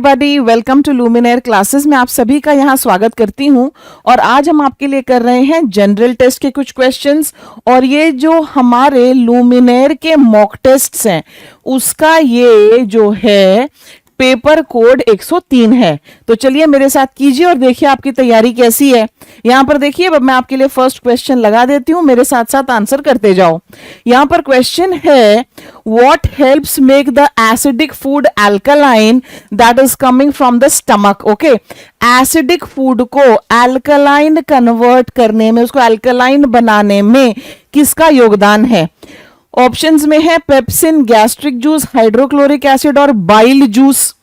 Everybody, welcome to लुमिनेयर classes में आप सभी का यहाँ स्वागत करती हूँ। और आज हम आपके लिए कर रहे हैं जनरल टेस्ट के कुछ क्वेश्चंस। और ये जो हमारे लुमिनेयर के मॉक टेस्ट्स हैं उसका ये जो है पेपर कोड 103 है। तो चलिए मेरे साथ कीजिए और देखिए आपकी तैयारी कैसी है। यहां पर देखिए, अब मैं आपके लिए फर्स्ट क्वेश्चन लगा देती हूं, मेरे साथ साथ आंसर करते जाओ। यहां पर क्वेश्चन है, what helps make the acidic food alkaline that is coming from the stomach. Okay, acidic food को अल्कलाइन कन्वर्ट करने में, उसको अल्कलाइन बनाने में किसका योगदान है? ऑप्शंस में है pepsin, gastric juice, hydrochloric acid और बाइल जूस।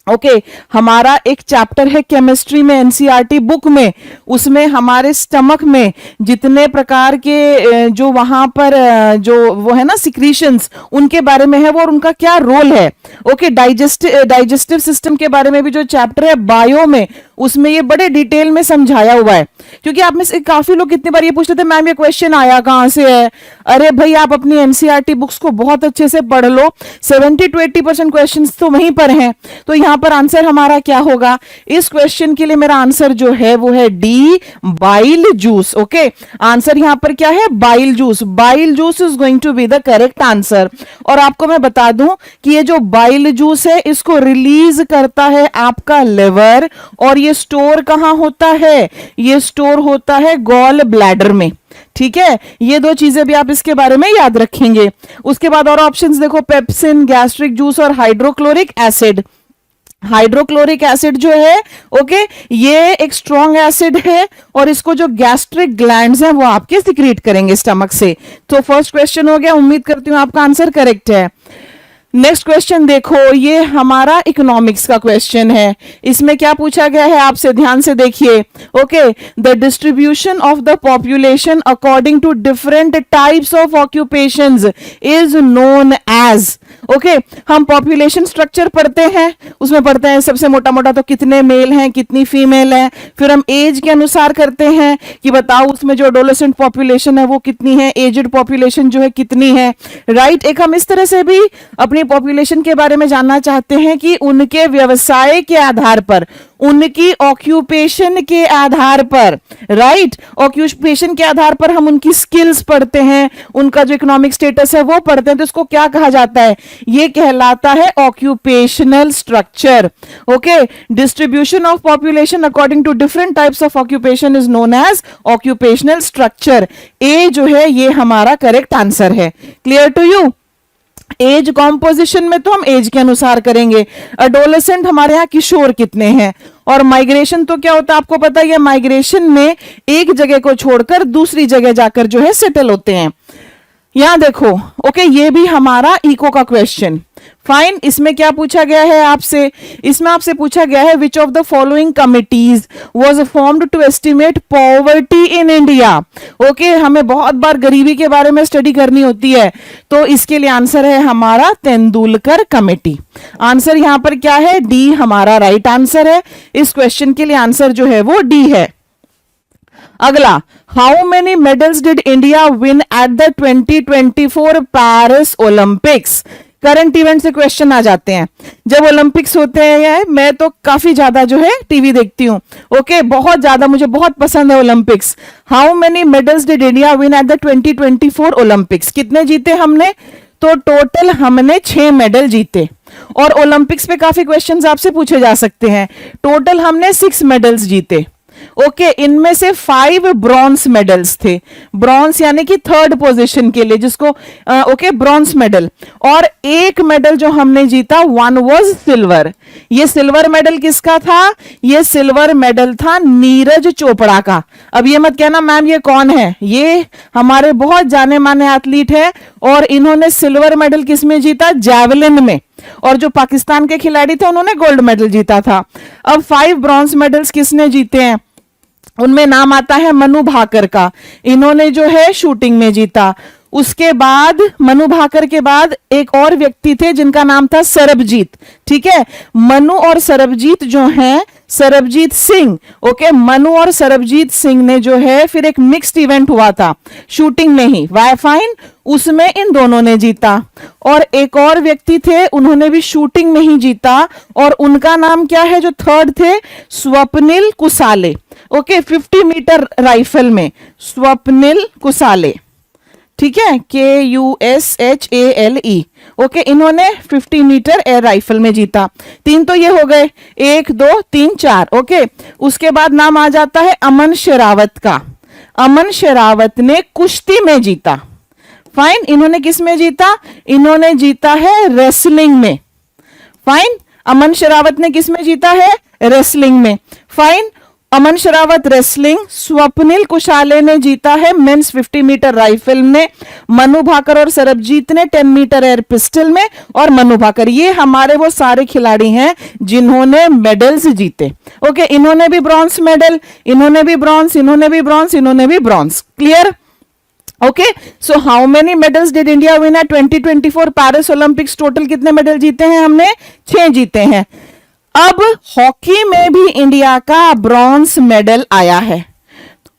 ओके, हमारा एक चैप्टर है केमिस्ट्री में एनसीईआरटी बुक में, उसमें हमारे स्टमक में जितने प्रकार के जो वहां पर जो वो है ना सिक्रीशंस, उनके बारे में है वो और उनका क्या रोल है। ओके, डाइजेस्टिव सिस्टम के बारे में भी जो चैप्टर है बायो में, उसमें ये बड़े डिटेल में समझाया हुआ है। क्योंकि आप में से काफी लोग कितनी बार ये पूछते थे, मैम ये क्वेश्चन आया कहां से है? अरे भाई, आप अपनी एनसीईआरटी बुक्स को बहुत अच्छे से पढ़ लो, 70 to 80% क्वेश्चंस तो वहीं पर हैं। तो यहां पर आंसर हमारा क्या होगा? इस क्वेश्चन के लिए मेरा आंसर जो है वो है d, bile juice. Okay, answer यहां पर क्या है? Bile juice. Bile juice is going to be the correct answer. और आपको मैं बता दूं कि ये जो बाइल जूस है इसको रिलीज करता है आपका लिवर, और ये स्टोर कहां होता है? ये स्टोर होता है गॉल ब्लैडर में। ठीक है, ये दो चीजें भी आप इसके बारे में याद रखेंगे। उसके बाद और ऑप्शंस देखो, पेप्सिन, गैस्ट्रिक जूस और हाइड्रोक्लोरिक एसिड। हाइड्रोक्लोरिक एसिड जो है, ओके, ये एक स्ट्रॉन्ग एसिड है और इसको जो गैस्ट्रिक ग्लैंड्स हैं वो आपके सिक्रीट करेंगे स्टमक से। तो फर्स्ट क्वेश्चन हो गया, उम्मीद करती हूं आपका आंसर करेक्ट है। नेक्स्ट क्वेश्चन देखो, ये हमारा इकोनॉमिक्स का क्वेश्चन है। इसमें क्या पूछा गया है आपसे, ध्यान से देखिए। Okay, the distribution of the population according to different types of occupations is known as. Okay, हम पॉपुलेशन स्ट्रक्चर पढ़ते हैं, उसमें पढ़ते हैं सबसे मोटा मोटा तो कितने मेल हैं, कितनी फीमेल है। फिर हम एज के अनुसार करते हैं कि बताओ उसमें जो एडोलेसेंट पॉपुलेशन है वो कितनी है, एजेड पॉपुलेशन जो है कितनी है। राइट, एक हम इस तरह से भी अपनी पॉपुलेशन के बारे में जानना चाहते हैं कि उनके व्यवसाय के आधार पर, उनकी ऑक्यूपेशन के आधार पर, राइट, ऑक्यूपेशन के आधार पर हम उनकी स्किल्स पढ़ते हैं, उनका जो इकोनॉमिक स्टेटस है वो पढ़ते हैं। तो इसको क्या कहा जाता है? ये कहलाता है occupational structure. Okay, distribution of population according to different types of occupation is known as occupational structure. A जो है ये हमारा करेक्ट आंसर है। Clear to you? Age composition में तो हम एज के अनुसार करेंगे। एडोलेसेंट हमारे यहाँ किशोर कितने हैं। और माइग्रेशन तो क्या होता है आपको पता है, माइग्रेशन में एक जगह को छोड़कर दूसरी जगह जाकर जो है सेटल होते हैं। यहां देखो, ओके, ये भी हमारा इको का क्वेश्चन। फाइन, इसमें क्या पूछा गया है आपसे? इसमें आपसे पूछा गया है, which of the following committees was formed to estimate poverty in India. Okay, हमें बहुत बार गरीबी के बारे में स्टडी करनी होती है, तो इसके लिए आंसर है हमारा तेंदुलकर कमेटी। आंसर यहां पर क्या है? डी हमारा राइट आंसर है। इस क्वेश्चन के लिए आंसर जो है वो डी है। अगला, how many medals did India win at the 2024 Paris Olympics? Current event से क्वेश्चन आ जाते हैं। जब ओलंपिक्स होते हैं, मैं तो काफी ज्यादा जो है टीवी देखती हूँ। ओके, बहुत ज्यादा, मुझे बहुत पसंद है Olympics. How many medals did India win at the 2024 Olympics? कितने जीते हमने? तो टोटल हमने 6 मेडल जीते। और ओलंपिक्स पे काफी क्वेश्चंस आपसे पूछे जा सकते हैं। टोटल हमने 6 मेडल्स जीते। ओके, इनमें से 5 ब्रॉन्ज मेडल्स थे। ब्रॉन्ज यानी कि थर्ड पोजीशन के लिए, जिसको ओके ब्रॉन्ज मेडल। और 1 मेडल जो हमने जीता, 1 वाज सिल्वर। ये सिल्वर मेडल किसका था? ये सिल्वर मेडल था नीरज चोपड़ा का। अब ये मत कहना मैम ये कौन है, ये हमारे बहुत जाने माने एथलीट है और इन्होंने सिल्वर मेडल किसमें जीता? जैवलिन में। और जो पाकिस्तान के खिलाड़ी थे उन्होंने गोल्ड मेडल जीता था। अब 5 ब्रॉन्ज मेडल्स किसने जीते हैं? उनमें नाम आता है मनु भाकर का, इन्होंने जो है शूटिंग में जीता। उसके बाद मनु भाकर के बाद एक और व्यक्ति थे जिनका नाम था सरबजीत। ठीक है, मनु और सरबजीत जो हैं, सरबजीत सिंह, ओके, मनु और सरबजीत सिंह ने जो है फिर एक मिक्स्ड इवेंट हुआ था शूटिंग में ही, वाई फाइन, उसमें इन दोनों ने जीता। और एक और व्यक्ति थे, उन्होंने भी शूटिंग में ही जीता, और उनका नाम क्या है जो थर्ड थे, Swapnil Kusale. Okay, 50 metre rifle में स्वप्निल कुसाले। ठीक है, KUSHALE। ओके, इन्होंने 50 मीटर एयर राइफल में जीता। 3 तो ये हो गए, 1 2 3 4। ओके, उसके बाद नाम आ जाता है अमन शेरावत का। अमन शेरावत ने कुश्ती में जीता। फाइन, इन्होंने किस में जीता? इन्होंने जीता है रेसलिंग में। फाइन, अमन शेरावत ने किस में जीता है? रेसलिंग में। फाइन, अमन शेरावत रेसलिंग, स्वप्निल कुशाले ने जीता है मेंस 50 मीटर राइफल में, मनु भाकर और सरबजीत ने 10 मीटर एयर पिस्टल में, और मनु भाकर, ये हमारे वो सारे खिलाड़ी हैं जिन्होंने मेडल्स जीते। ओके, इन्होंने भी ब्रॉन्ज मेडल, इन्होंने भी ब्रॉन्ज, इन्होंने भी ब्रॉन्ज, इन्होंने भी bronze. Clear? Okay, so how many medals did India win at 2024 Paris Olympics? Total कितने मेडल जीते हैं हमने? 6 जीते हैं। अब हॉकी में भी इंडिया का ब्रॉन्ज मेडल आया है,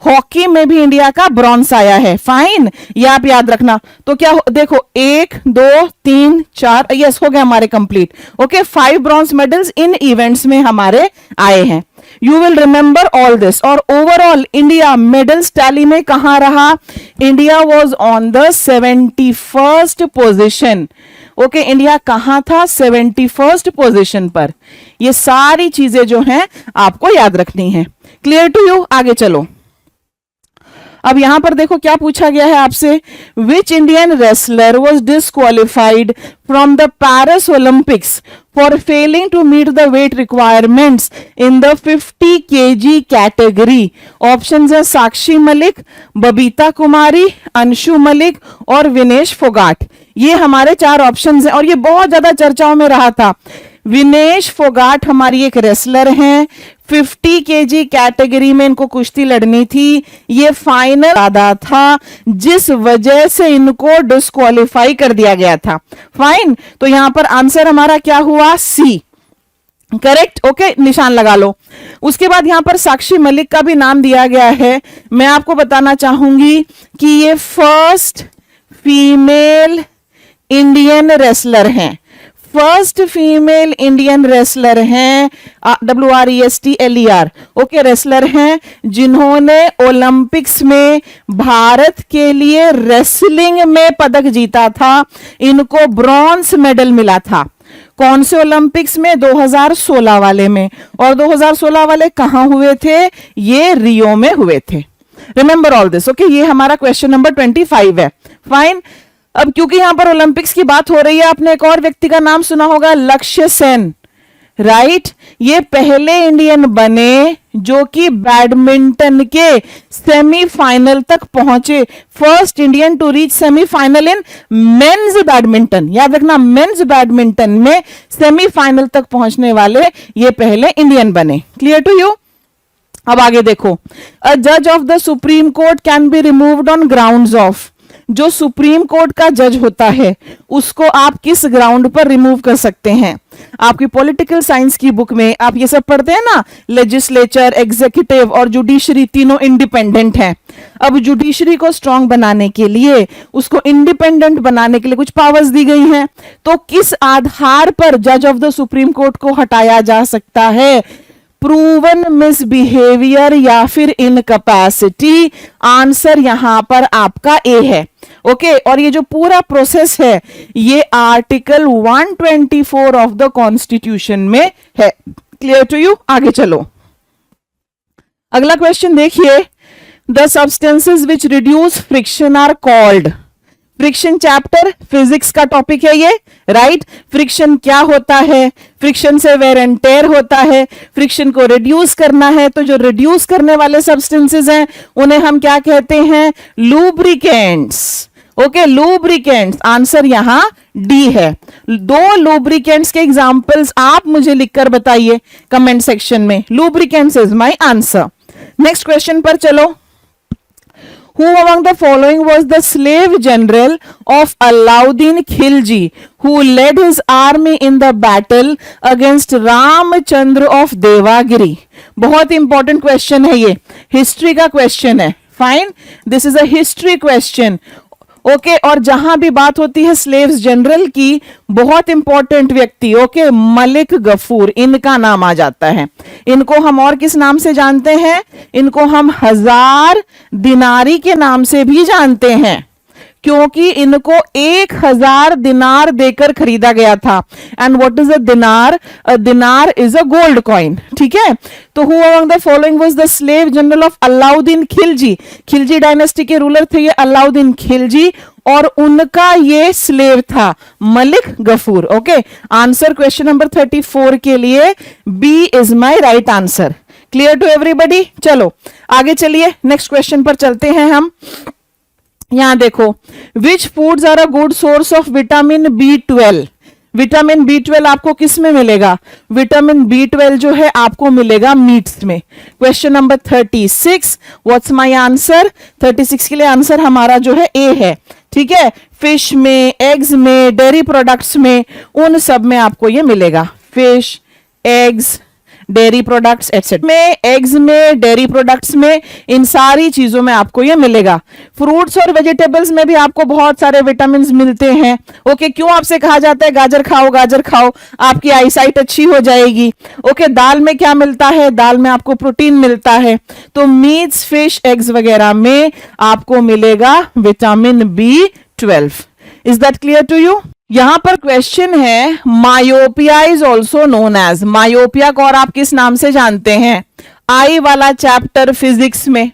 हॉकी में भी इंडिया का ब्रॉन्ज आया है। फाइन, ये आप याद रखना। तो क्या देखो, 1 2 3 4, यस, हो गए हमारे complete. Okay, 5 bronze medals in events में हमारे आए हैं। You will remember all this. और ओवरऑल इंडिया मेडल्स टैली में कहां रहा? India was on the 71st position. Okay, India कहां था? 71st पोजीशन पर। ये सारी चीजें जो हैं आपको याद रखनी है। Clear to you? आगे चलो। अब यहां पर देखो क्या पूछा गया है आपसे, which Indian wrestler was disqualified from the Paris Olympics for failing to meet the weight requirements in the 50 kg category? Options है साक्षी मलिक, बबीता कुमारी, अंशु मलिक और विनेश फोगाट। ये हमारे 4 ऑप्शंस हैं, और ये बहुत ज्यादा चर्चाओं में रहा था। विनेश फोगाट हमारी एक रेसलर हैं, 50 kg कैटेगरी में इनको कुश्ती लड़नी थी, ये फाइनल आधा था जिस वजह से इनको डिस्क्वालीफाई कर दिया गया था। फाइन, तो यहां पर आंसर हमारा क्या हुआ? सी, करेक्ट। ओके, निशान लगा लो। उसके बाद यहां पर साक्षी मलिक का भी नाम दिया गया है। मैं आपको बताना चाहूंगी कि ये फर्स्ट फीमेल इंडियन रेसलर हैं, फर्स्ट फीमेल इंडियन रेसलर हैं, WRESTLER। ओके, रेसलर हैं जिन्होंने ओलंपिक्स में भारत के लिए रेसलिंग में पदक जीता था। इनको ब्रॉन्ज मेडल मिला था। कौन से ओलंपिक्स में? 2016 वाले में। और 2016 वाले कहां हुए थे? ये रियो में हुए थे। Remember all this. ओके, ये हमारा क्वेश्चन नंबर 25 है। फाइन, अब क्योंकि यहां पर ओलंपिक्स की बात हो रही है, आपने एक और व्यक्ति का नाम सुना होगा, लक्ष्य सेन, राइट? ये पहले इंडियन बने जो कि बैडमिंटन के सेमीफाइनल तक पहुंचे, first Indian to reach semifinal in men's badminton. याद रखना, मेंस बैडमिंटन में सेमीफाइनल तक पहुंचने वाले ये पहले इंडियन बने। Clear to you? अब आगे देखो, अ जज of the Supreme Court can be removed on grounds of. जो सुप्रीम कोर्ट का जज होता है उसको आप किस ग्राउंड पर रिमूव कर सकते हैं? आपकी पॉलिटिकल साइंस की बुक में आप ये सब पढ़ते हैं ना, लेजिस्लेचर, एग्जीक्यूटिव और जुडिशरी तीनों इंडिपेंडेंट हैं। अब जुडिशरी को स्ट्रांग बनाने के लिए, उसको इंडिपेंडेंट बनाने के लिए कुछ पावर्स दी गई हैं। तो किस आधार पर जज ऑफ द सुप्रीम कोर्ट को हटाया जा सकता है? प्रूवन मिसबिहेवियर या फिर इनकैपेसिटी। आंसर यहां पर आपका ए है। ओके, और ये जो पूरा प्रोसेस है ये आर्टिकल 124 ऑफ द कॉन्स्टिट्यूशन में है। Clear to you? आगे चलो, अगला क्वेश्चन देखिए, the substances which reduce friction are called. Friction chapter physics का टॉपिक है ये, राइट? फ्रिक्शन क्या होता है? फ्रिक्शन से वेयर एंड टेयर होता है, फ्रिक्शन को रिड्यूस करना है। तो जो रिड्यूस करने वाले सब्सटेंसेस हैं उन्हें हम क्या कहते हैं? लूब्रिकेंट्स। ओके, लूब्रिकेंट्स। आंसर यहां डी है। 2 लूब्रिकेंट्स के एग्जांपल्स आप मुझे लिखकर बताइए कमेंट सेक्शन में। Lubricants is my answer. Next question पर चलो। Who among the following was the slave general of Alauddin Khilji who led his army in the battle against Ramchandra of Devagiri? बहुत important question है ये, history का question है. Fine, this is a history question. Okay, और जहां भी बात होती है स्लेव्स जनरल की, बहुत इंपॉर्टेंट व्यक्ति, ओके, मलिक गफूर, इनका नाम आ जाता है. इनको हम और किस नाम से जानते हैं? इनको हम 1000 दिनारी के नाम से भी जानते हैं, क्योंकि इनको 1000 दिनार देकर खरीदा गया था. एंड व्हाट इज अ दिनार? अ दिनार इज अ गोल्ड कॉइन. ठीक है, तो who among the following was the slave general of Alauddin Khilji? Khilji dynasty के रूलर थे ये अलाउद्दीन खिलजी, और उनका ये स्लेव था Malik Gafur. Okay, answer question number 34 के लिए B is my right answer. Clear to everybody? चलो आगे चलिए, नेक्स्ट क्वेश्चन पर चलते हैं हम. यहां देखो, which foods are a good source of vitamin B12? Vitamin B12 आपको किस में मिलेगा? विटामिन B12 जो है आपको मिलेगा मीट्स में. Question number 36, what's my answer? 36 के लिए आंसर हमारा जो है ए है. ठीक है, फिश में, एग्स में, डेयरी प्रोडक्ट्स में, उन सब में आपको ये मिलेगा. Fish, eggs, dairy products etcetera में, एग्स में, डेयरी प्रोडक्ट्स में, इन सारी चीजों में आपको ये मिलेगा. फ्रूट्स और वेजिटेबल्स में भी आपको बहुत सारे विटामिन मिलते हैं. ओके, क्यों आपसे कहा जाता है गाजर खाओ, गाजर खाओ, आपकी आईसाइट अच्छी हो जाएगी. ओके, दाल में क्या मिलता है? दाल में आपको प्रोटीन मिलता है. तो मीट्स, फिश, एग्स वगैरह में आपको मिलेगा vitamin B12. Is that clear to you? यहां पर क्वेश्चन है, myopia is also known as, myopia को और आप किस नाम से जानते हैं? आई वाला चैप्टर फिजिक्स में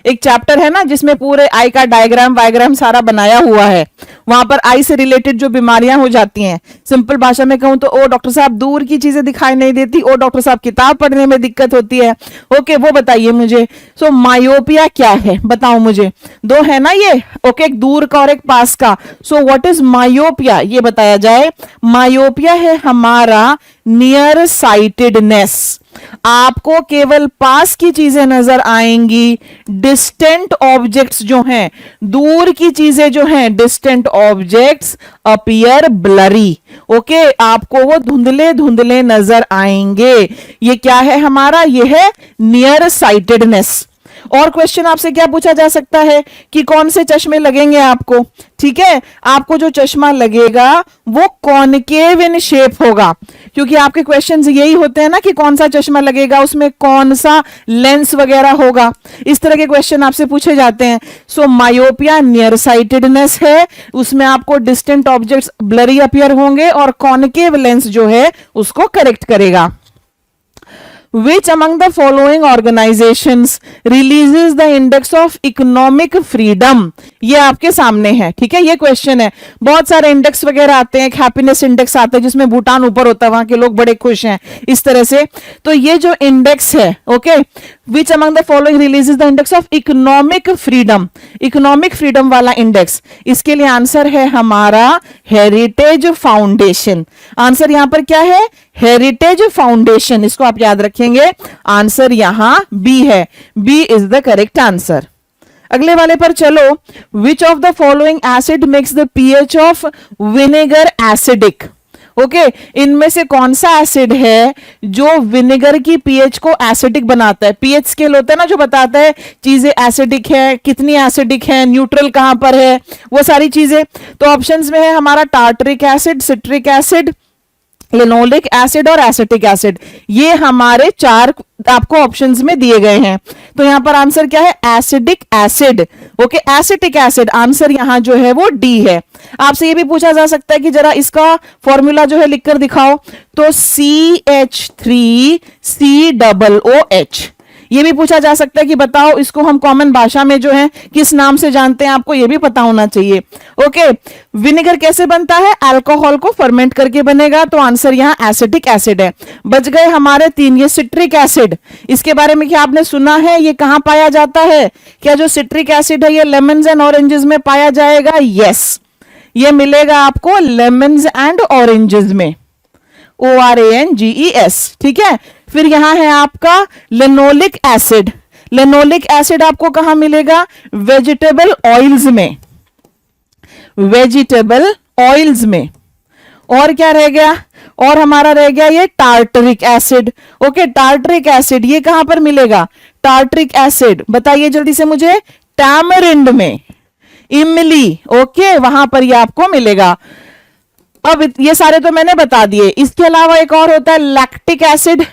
एक चैप्टर है ना जिसमें पूरे आई का डायग्राम वायग्राम सारा बनाया हुआ है. वहां पर आई से रिलेटेड जो बीमारियां हो जाती हैं, सिंपल भाषा में कहूं तो ओ डॉक्टर साहब दूर की चीजें दिखाई नहीं देती, ओ डॉक्टर साहब किताब पढ़ने में दिक्कत होती है. ओके, वो बताइए मुझे. सो मायोपिया क्या है बताओ मुझे. दो है ना ये, ओके, एक दूर का और एक पास का. सो व्हाट इज मायोपिया, ये बताया जाए. मायोपिया है हमारा नियर साइटेडनेस. आपको केवल पास की चीजें नजर आएंगी, डिस्टेंट ऑब्जेक्ट्स जो हैं, दूर की चीजें जो हैं, distant objects appear blurry. Okay, आपको वो धुंधले धुंधले नजर आएंगे. ये क्या है हमारा? ये है नियर साइटेडनेस. और क्वेश्चन आपसे क्या पूछा जा सकता है कि कौन से चश्मे लगेंगे आपको? ठीक है, आपको जो चश्मा लगेगा वो कॉनकेव इन शेप होगा, क्योंकि आपके क्वेश्चंस यही होते हैं ना कि कौन सा चश्मा लगेगा, उसमें कौन सा लेंस वगैरह होगा, इस तरह के क्वेश्चन आपसे पूछे जाते हैं. सो मायोपिया नियर साइटेडनेस है, उसमें आपको डिस्टेंट ऑब्जेक्ट्स ब्लरी अपीयर होंगे और कॉनकेव लेंस जो है उसको करेक्ट करेगा. Which among the following organizations releases the index of economic freedom? ये आपके सामने है. ठीक है, ये क्वेश्चन है. बहुत सारे इंडेक्स वगैरह आते हैं, हैप्पीनेस इंडेक्स आता है जिसमें भूटान ऊपर होता है, वहां के लोग बड़े खुश हैं, इस तरह से. तो ये जो इंडेक्स है, okay, which among the following releases the index of economic freedom? Economic freedom वाला इंडेक्स, इसके लिए आंसर है हमारा हेरिटेज फाउंडेशन. आंसर यहां पर क्या है? Heritage foundation. इसको आप याद रखेंगे. आंसर यहां बी है. B is the correct answer. अगले वाले पर चलो. Which of the following acid makes the pH of vinegar acidic? Okay, इनमें से कौन सा एसिड है जो विनेगर की पीएच को एसिडिक बनाता है? पीएच स्केल होता है ना जो बताता है चीजें एसिडिक है, कितनी एसिडिक है, न्यूट्रल कहां पर है, वो सारी चीजें. तो ऑप्शंस में है हमारा tartaric acid, citric acid, linoleic acid और एसिटिक एसिड. ये हमारे 4 आपको ऑप्शंस में दिए गए हैं. तो यहां पर आंसर क्या है? Acidic acid. Okay, acetic acid. Answer यहां जो है वो डी है. आपसे ये भी पूछा जा सकता है कि जरा इसका फॉर्मूला जो है लिखकर दिखाओ. तो CH3COOH. ये भी पूछा जा सकता है कि बताओ इसको हम कॉमन भाषा में जो है किस नाम से जानते हैं, आपको ये भी पता होना चाहिए. ओके, विनेगर कैसे बनता है? अल्कोहल को फर्मेंट करके बनेगा. तो आंसर यहां एसिटिक एसिड है. बच गए हमारे 3. ये सिट्रिक एसिड, इसके बारे में क्या आपने सुना है? ये कहां पाया जाता है? क्या जो सिट्रिक एसिड है ये लेमन्स एंड ऑरेंजेस में पाया जाएगा? यस, ये मिलेगा आपको लेमन्स एंड ऑरेंजेस में. ORANGES. ठीक है, फिर यहां है आपका लिनोलिक एसिड. लेनोलिक एसिड आपको कहां मिलेगा? वेजिटेबल ऑयल्स में, वेजिटेबल ऑयल्स में। और क्या रह गया? और हमारा रह गया ये tartaric acid. Okay, tartaric acid ये कहां पर मिलेगा? टार्टरिक एसिड बताइए जल्दी से मुझे। टैमरिंड में, इमली, ओके, वहां पर ये आपको मिलेगा। अब ये सारे तो मैंने बता दिए। इसके अलावा एक और होता है लैक्टिक एसिड।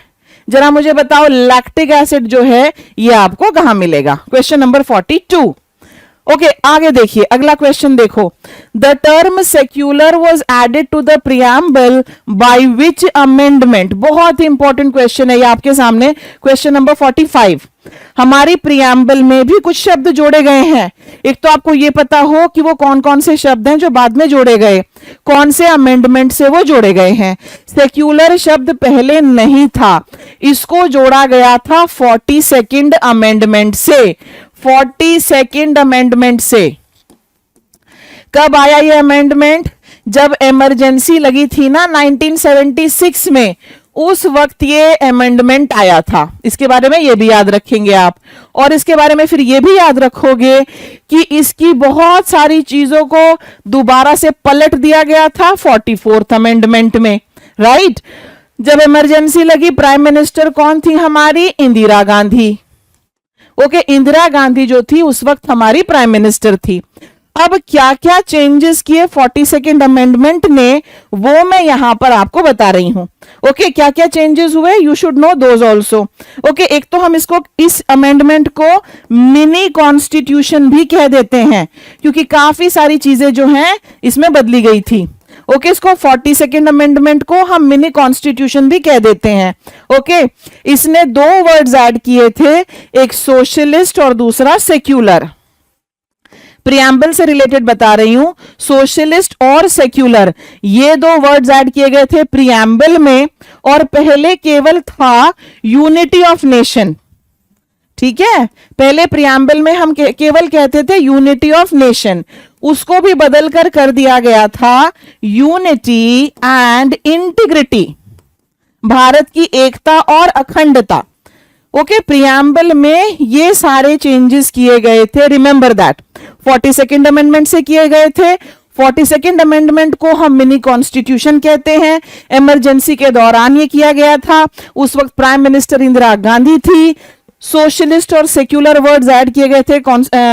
जरा मुझे बताओ लैक्टिक एसिड जो है ये आपको कहां मिलेगा? Question number 42। ओके, आगे देखिए, अगला क्वेश्चन देखो। The term secular was added to the preamble by which amendment? बहुत ही इंपॉर्टेंट क्वेश्चन है ये आपके सामने। Question number 45। हमारी प्रियम्बल में भी कुछ शब्द जोड़े गए हैं। एक तो आपको ये पता हो कि वो कौन कौन से शब्द हैं जो बाद में जोड़े गए, कौन से अमेंडमेंट से वो जोड़े गए हैं। सेक्युलर शब्द पहले नहीं था, इसको जोड़ा गया था 42nd अमेंडमेंट से। 42nd अमेंडमेंट से। कब आया ये अमेंडमेंट? जब इमरजेंसी लगी थी ना 1976 में, उस वक्त ये अमेंडमेंट आया था। इसके बारे में ये भी याद रखेंगे आप। और इसके बारे में फिर ये भी याद रखोगे कि इसकी बहुत सारी चीजों को दोबारा से पलट दिया गया था 44th अमेंडमेंट में, राइट। जब इमरजेंसी लगी, प्राइम मिनिस्टर कौन थी हमारी? इंदिरा गांधी। ओके, इंदिरा गांधी जो थी उस वक्त हमारी प्राइम मिनिस्टर थी। अब क्या क्या चेंजेस किए 42nd अमेंडमेंट ने, वो मैं यहां पर आपको बता रही हूं। ओके, क्या क्या चेंजेस हुए, you should know those also. Okay, एक तो हम इसको, इस अमेंडमेंट को मिनी कॉन्स्टिट्यूशन भी कह देते हैं, क्योंकि काफी सारी चीजें जो हैं इसमें बदली गई थी। ओके, इसको 42nd अमेंडमेंट को हम मिनी कॉन्स्टिट्यूशन भी कह देते हैं। ओके, इसने दो वर्ड्स ऐड किए थे, एक सोशलिस्ट और दूसरा सेक्युलर। प्रियम्बल से रिलेटेड बता रही हूं, सोशलिस्ट और सेक्युलर ये दो वर्ड्स ऐड किए गए थे प्रियम्बल में। और पहले केवल था यूनिटी ऑफ नेशन, ठीक है। पहले प्रियम्बल में हम केवल कहते थे यूनिटी ऑफ नेशन, उसको भी बदलकर कर दिया गया था यूनिटी एंड इंटीग्रिटी, भारत की एकता और अखंडता। ओके, प्रियम्बल में ये सारे चेंजेस किए गए थे, रिमेंबर दैट। 42nd अमेंडमेंट से किए गए थे। 42nd अमेंडमेंट को हम मिनी कॉन्स्टिट्यूशन कहते हैं। इमरजेंसी के दौरान ये किया गया था, उस वक्त प्राइम मिनिस्टर इंदिरा गांधी थी। सोशलिस्ट और सेक्युलर वर्ड्स ऐड किए गए थे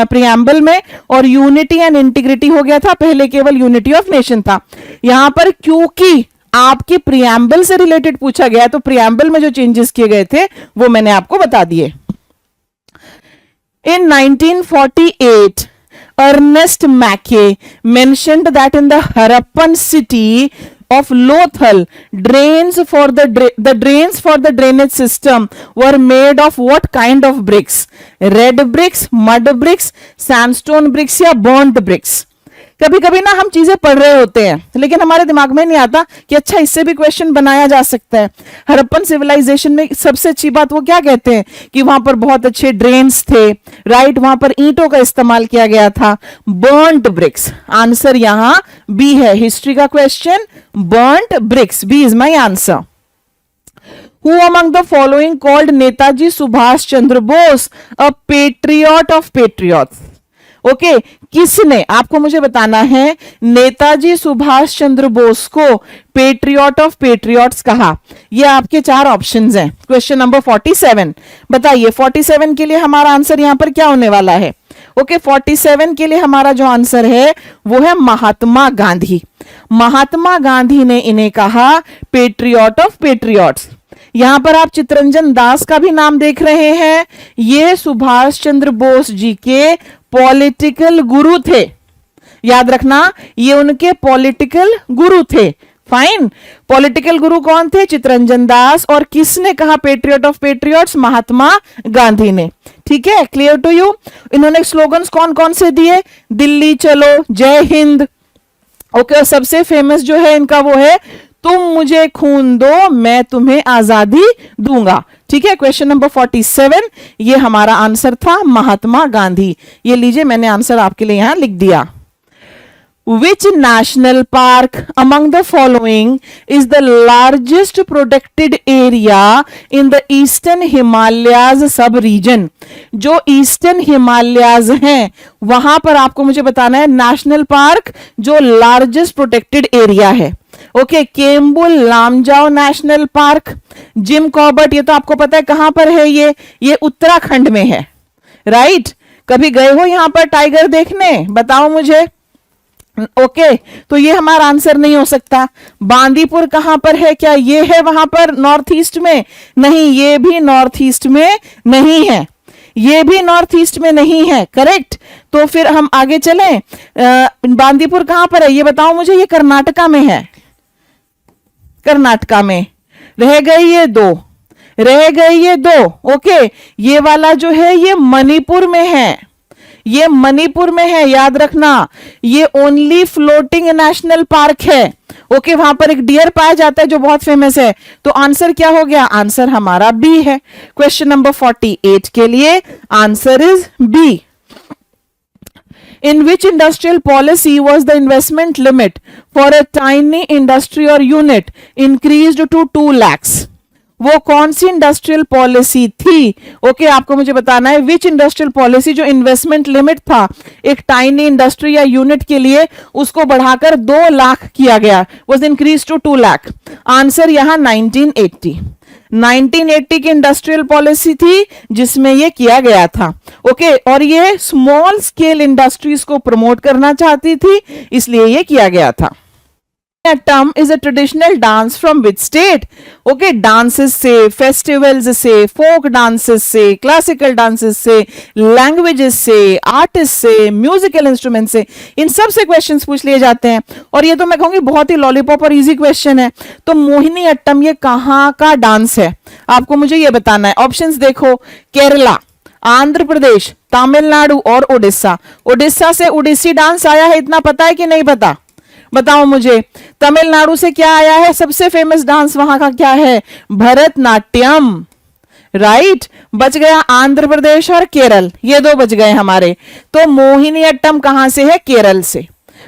प्रियम्बल में, और यूनिटी एंड इंटीग्रिटी हो गया था, पहले केवल यूनिटी ऑफ नेशन था। यहां पर क्योंकि आपकी प्रियम्बल से रिलेटेड पूछा गया, तो प्रियम्बल में जो चेंजेस किए गए थे वो मैंने आपको बता दिए। इन 1948 Ernest Mackay mentioned that in the Harappan city of Lothal, drains for the drainage system were made of what kind of bricks? Red bricks, mud bricks, sandstone bricks या burnt bricks? कभी कभी ना हम चीजें पढ़ रहे होते हैं लेकिन हमारे दिमाग में नहीं आता कि अच्छा इससे भी क्वेश्चन बनाया जा सकता है। हड़प्पन सिविलाइजेशन में सबसे अच्छी बात वो क्या कहते हैं कि वहां पर बहुत अच्छे ड्रेन्स थे, राइट, वहां पर ईंटों का इस्तेमाल किया गया था। बर्न्ट ब्रिक्स, आंसर यहां बी है, हिस्ट्री का question, burnt bricks, B is my answer. Who among the following called Netaji Subhash Chandra Bose a patriot of patriots? Okay, किसने, आपको मुझे बताना है, नेताजी सुभाष चंद्र बोस को पेट्रियट ऑफ पेट्रियट्स कहा? ये आपके चार ऑप्शंस हैं। क्वेश्चन नंबर 47, बताइए 47 के लिए हमारा आंसर यहां पर क्या होने वाला है? ओके, 47 के लिए हमारा जो आंसर है वो है महात्मा गांधी। महात्मा गांधी ने इन्हें कहा पेट्रियट ऑफ पेट्रियट्स। यहां पर आप चित्तरंजन दास का भी नाम देख रहे हैं, ये सुभाष चंद्र बोस जी के पॉलिटिकल गुरु थे, याद रखना, ये उनके पॉलिटिकल गुरु थे। फाइन, पॉलिटिकल गुरु कौन थे? चित्तरंजन दास। और किसने कहा patriot of patriots? Mahatma Gandhi ने। ठीक है, क्लियर टू यू? इन्होंने स्लोगन्स कौन कौन से दिए? दिल्ली चलो, जय हिंद। ओके, सबसे फेमस जो है इनका वो है तुम मुझे खून दो मैं तुम्हें आजादी दूंगा। ठीक है, क्वेश्चन नंबर 47 ये हमारा आंसर था, महात्मा गांधी। ये लीजिए, मैंने आंसर आपके लिए यहां लिख दिया। Which national park among the following is the largest protected area in the Eastern Himalayas sub-region? जो ईस्टर्न हिमालयाज हैं वहां पर आपको मुझे बताना है नेशनल पार्क जो लार्जेस्ट प्रोटेक्टेड एरिया है. Okay, Keibul Lamjao national park, Jim Corbett, ये तो आपको पता है कहां पर है, ये उत्तराखंड में है, राइट? कभी गए हो यहां पर टाइगर देखने? बताओ मुझे. ओके, तो ये हमारा आंसर नहीं हो सकता. बांदीपुर कहां पर है? क्या ये है वहां पर नॉर्थ ईस्ट में? नहीं, ये भी नॉर्थ ईस्ट में नहीं है, ये भी नॉर्थ ईस्ट में नहीं है. करेक्ट. तो फिर हम आगे चलें. बांदीपुर कहां पर है ये बताओ मुझे. ये कर्नाटका में है, कर्नाटका में. रह गई ये दो, रह गई ये दो. ओके, ये वाला जो है ये मणिपुर में है, ये मणिपुर में है, याद रखना. ये ओनली फ्लोटिंग नेशनल पार्क है. ओके, वहां पर एक डियर पाया जाता है जो बहुत फेमस है. तो आंसर क्या हो गया? आंसर हमारा बी है. क्वेश्चन नंबर 48 के लिए answer is B. In which industrial policy was the investment limit for a tiny industry or unit increased to 2 lakhs? वो कौन सी इंडस्ट्रियल पॉलिसी थी? ओके, आपको मुझे बताना है विच इंडस्ट्रियल पॉलिसी जो इन्वेस्टमेंट लिमिट था एक टाइनी इंडस्ट्री या यूनिट के लिए उसको बढ़ाकर 2 लाख किया गया, was increase to 2 lakh. Answer यहां 1980 की इंडस्ट्रियल पॉलिसी थी जिसमें ये किया गया था. ओके, और ये स्मॉल स्केल इंडस्ट्रीज को प्रमोट करना चाहती थी, इसलिए ये किया गया था. Mohiniyattam is a traditional dance from which state? Okay, dances से, festivals से, folk dances से, classical dances से, languages से, artists से, musical instruments से, इन सब से क्वेश्चंस पूछ लिए जाते हैं. और ये तो मैं कहूंगी बहुत ही लॉलीपॉप और इजी क्वेश्चन है. तो मोहिनीअट्टम ये कहाँ का डांस है आपको मुझे ये बताना है. ऑप्शंस देखो, केरला, आंध्र प्रदेश, तमिलनाडु और उड़ीसा. उड़ीसा से उड़ीसी डांस आया है, इतना पता है कि नहीं पता? बताओ मुझे. तमिलनाडु से क्या आया है? सबसे फेमस डांस वहां का क्या है? भरतनाट्यम, राइट. बच गया आंध्र प्रदेश और केरल, ये दो बच गए हमारे. तो मोहिनीअट्टम कहां से है? केरल से.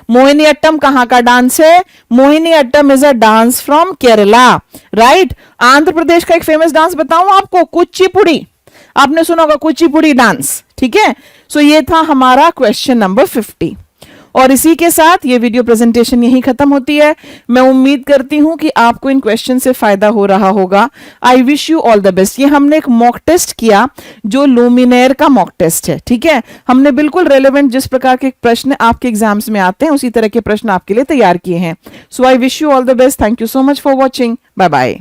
मोहिनीअट्टम कहां का डांस है? Mohiniyattam is a dance from Kerala, right. Andhra Pradesh का एक फेमस डांस बताऊं आपको, कुचिपुड़ी. आपने सुना होगा कुचिपुड़ी डांस, ठीक है. सो ये था हमारा क्वेश्चन नंबर 50. और इसी के साथ ये वीडियो प्रेजेंटेशन यही खत्म होती है. मैं उम्मीद करती हूं कि आपको इन क्वेश्चन से फायदा हो रहा होगा. आई wish you all the best. ये हमने एक मॉक टेस्ट किया जो लुमिनेयर का मॉक टेस्ट है, ठीक है. हमने बिल्कुल रेलेवेंट जिस प्रकार के प्रश्न आपके एग्जाम्स में आते हैं उसी तरह के प्रश्न आपके लिए तैयार किए हैं. So I wish you all the best. Thank you so much for watching. Bye bye.